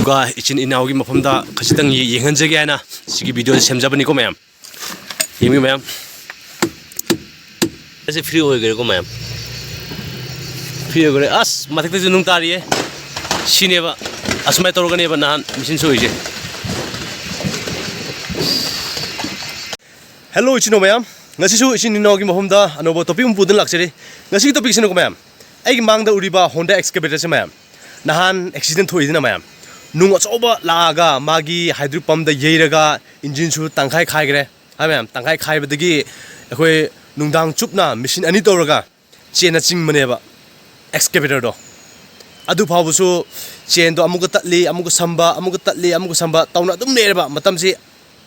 누가 이친 이나오기 모품다 같이당 예행한적이 하나 시기 비디오 샘잡으니까 맘 예미 맘 ऐसे फ्री हो गए को मैम फ्री हो गए अस मथक से नुंग तारी है सीनेबा असमय तौरगनेबा नहान मिशन सोइजे हेलो इचिनो ma'am ngasisu isin ninogi mohomda anobo topic pudan lakchari ngasi topic sino ko ma'am ai mangda uriba Honda excavator se ma'am nahan accident thoidina ma'am nung achoba laga magi hydro pump da yeiraga engine su tangkhai khai gre ha ma'am tangkhai khai badagi akhoi nungdang chupna machine ani toraga chena ching maneba excavator do adu phabusu chen do amuga tatli amuga samba tauna dum nereba matam si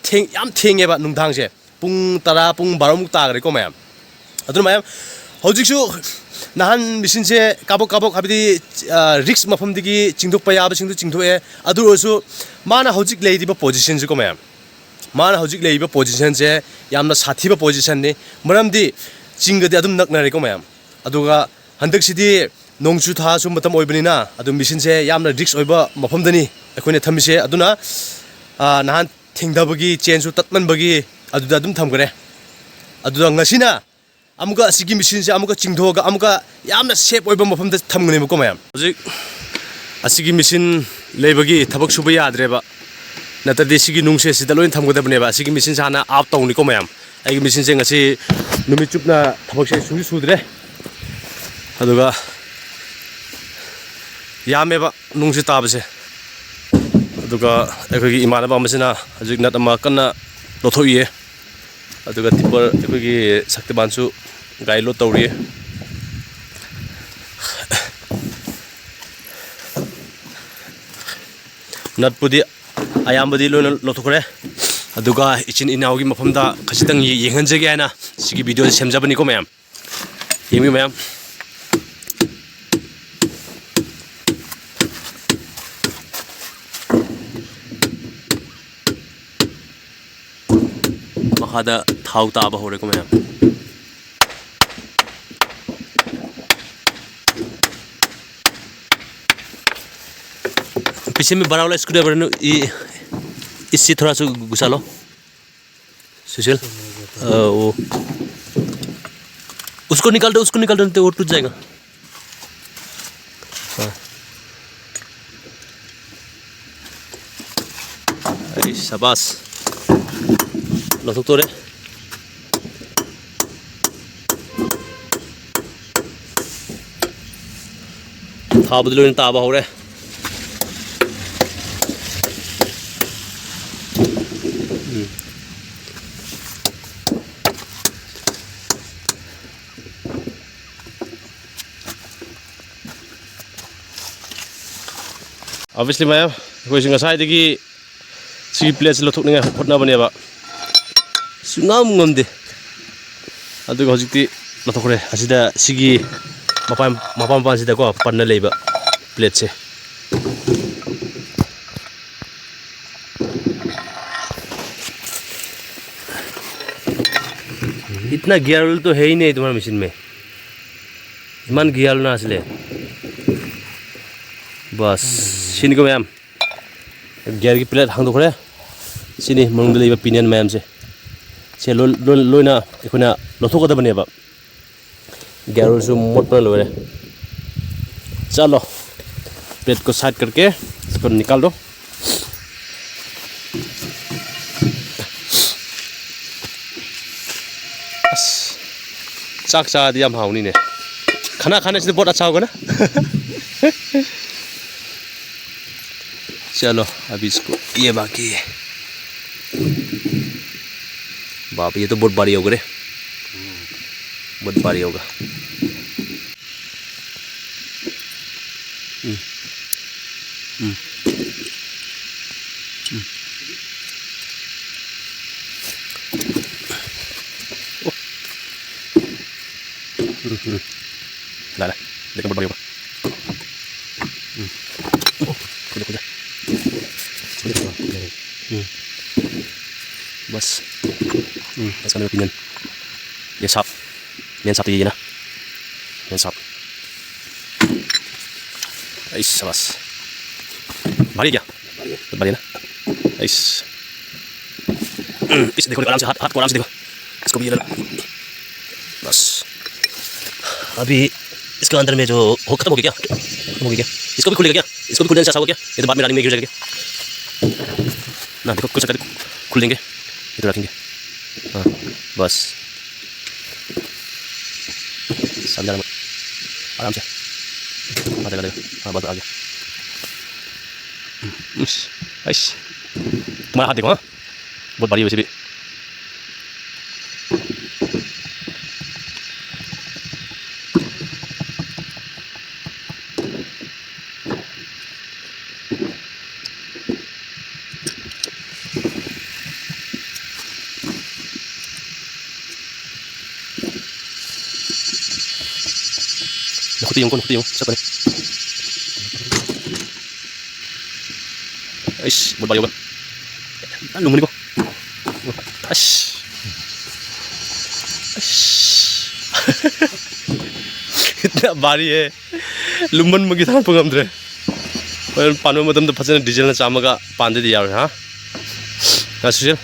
theng yam thengeba nungdang se pung tara pung 12 muk tagre ko ma'am adu ma'am hojiksu nahan machine se kabok habidi risk mafam digi chingdok paya ba chingdu chingthoe adu osu mana hojik leidiba position se ko ma'am mana hojik leiba position se yamna sathiba position ni maramdi chingadi adum naknare ko ma'am aduga handak sidi nongchu tha su matam oibani na adu machine se yamna risk oiba mafam dani akoine thamise aduna nahan thingdabagi chen su tatman bagi aduda adum thamgare aduda ngasina amuga asigi machine se amuga chingthoga amuga yamna shape oiba mafam da thamgane ko ma'am hojik asigi machine leibagi thabak suba yadreba natadi sigi nungse sida loin thamgodabneba sigi machine sana out tawni ko ma'am ai machine se ngasi numi chupna thabak se sugi sudre aduga yameba nungse tabase aduga ekoi imanaba masina hojik natama kanna lothoiye aduga tipper ekoi saktibansu gailo tawri natpudi ayambadi loina lothokre aduga ichin inaugi mafamda khachitang yenghanjage ana sigi video semjabani ko ma'am yemi ma'am mahada thau ta ba hore ko ma'am पीछे में बड़ा वाला screwdriver इससे थोड़ा सा घुसा लो सुशील वो उसको निकाल दो नहीं तो वो टूट जाएगा शाबाश लथुक तो रे था बदलो इन ताबा हो रहे obviously मैम कोई ngasai si place lothokninga hotna baneba sungam ngamde aduga hojikti lothokre asida sigi mapam sida ko panna leiba plate se इतना गियर तो है ही नहीं तुम्हारे मशीन में इमान गियर ना असले बस सिनी को मैम गियर की प्लेट हांग दोखरे सिनी मंगल लेबा पिनियन मैम से लोइना इखोना लथोक द बनेबा गियर सु मोट पर लोरे चलो प्लेट को साइड करके इसको निकाल दो चाक चा दिया हाउनी ने खाना खाने से बहुत अच्छा होगा ना चलो अभी इसको ये बाकी है बाप ये तो बहुत भारी होगा रे बहुत भारी होगा ला लेकिन बहुत बढ़िया खुदा बस बस करने opinion ये साफ मेन साफ ये ना मेन साफ ऐसा बस भारी क्या बड़ी ना इस देखो आराम से हाथ हाथ को आराम से देखो इसको भी ये बस अभी इसके अंदर में जो हो खत्म हो गया क्या खत्म हो गया क्या इसको भी खुलेगा क्या इसको भी खुलने से अच्छा हो गया ये तो बाद में डालेंगे गिर जाएगा क्या ना देखो कुछ खुल देंगे इधर रखेंगे हाँ बस समझा आराम से आ जाएगा हाँ बस आ गया तुम्हारा हाथ देखो हाँ बहुत बड़ी वैसे भी खुद ही सब बने बहुत बड़ी होगा लूंगी को इतना भारी है लुम्बन मुगी था पंगमद्रे पानो मतलब तो फसने डीजल ने चामगा पांदे दिया हाँ हाँ सुशील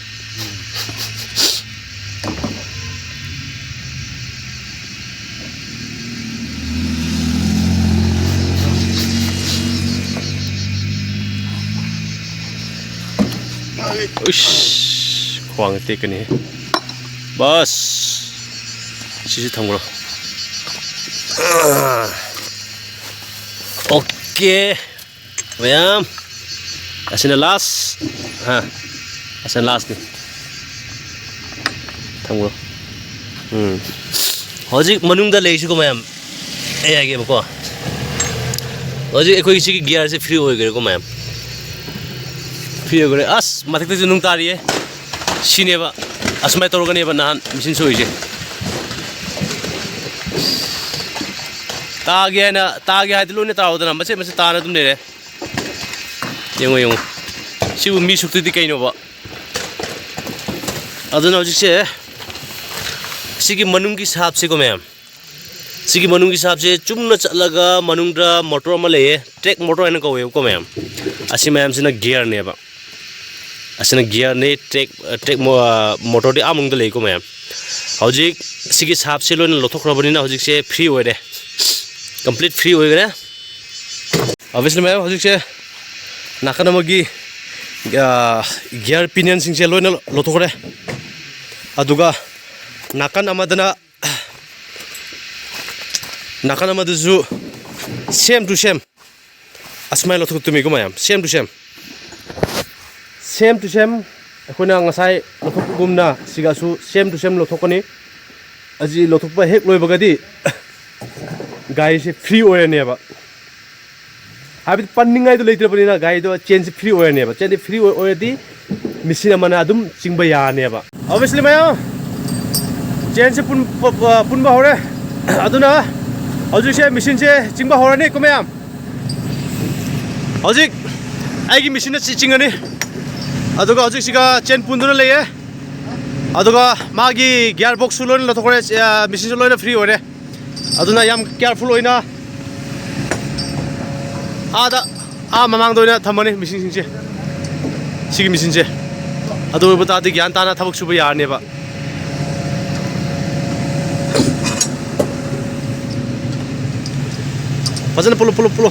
ख्वांग टेकनी बस सीसे थमग्रो ओके मैम असिना लास्ट हाँ असिना लास्ट नहीं थमग्रो हजिक मनुंगदा लेइसिको मैम ए आगेबको हजिक एकोई सिगी गियर से फ्री ओइगरेको मैम फ्री ओइगरे अस मथक्ते जो नुंग तारिए सिनेबा असमाय तौरगनेबा नान मिसिन सोइजे तागे हाइदे लोने ताउदना मसे मसे ताना तुम लेरे यंगो यंगो सिबु मी सुक्तिदि कैनोबा अदुना हजिकसे सिगी मनुंगी साहब से को मैम सिगी मनुंगी साहब से चुमना चलगा मनुंगदा मोटर अमा लेये ट्रैक मोटर हैन कौवे को मैम असि मैम सिना गियर नेबा असना गियर ने ट्रैक मोटर दि आमुंग दले को मैम हजिक सिगी साहब से लोन लथख्रबनिना हजिक से फ्री होरे कंप्लीट फ्री होइगरे ऑब्वियसली मैम हजिक से नाकानमगी गियर पिनियन सिंग से लोन लथख्रे अदुगा नाकान अमदना नाकान अमदजु सेम टू सेम असमाय लथख तुमी को मैम सेम टू सेम अखोना ngасai लथखगुमना सिगासु सेम टू सेम लथखनी अजि लथखबा हेक लोइबगदि गाय से फ्री ओयनेबा हाबि पन्निंगाय दो लेत्रबनिना गाय दो चेंज फ्री ओयनेबा चेंज फ्री ओयदि मिसिन मना अदुम चिंगबा यानेबा ऑब्वियसली मैम चेंज से पुनबा होरे अदुना हजु से मिसिन से चिंगबा होरने को मैम हजिक आइगी मिसिन से चिंगने अदुगा हजिक सिगा चेन पुनदुना लेये अदुगा मागी गियर बॉक्स लोन लथखरे मिसिन लोन फ्री होरे अदुना याम केयरफुल होइना आदा ममांग दोइना थमने मिसिन सिंसे सिगी मिसिन से अदु बतादि ज्ञान ताना थबक सुबा यानेबा फजन पुलो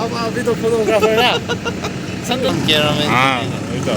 Apa, Vito photographer na. Saan doon? Kaya naman. 아, 그러니까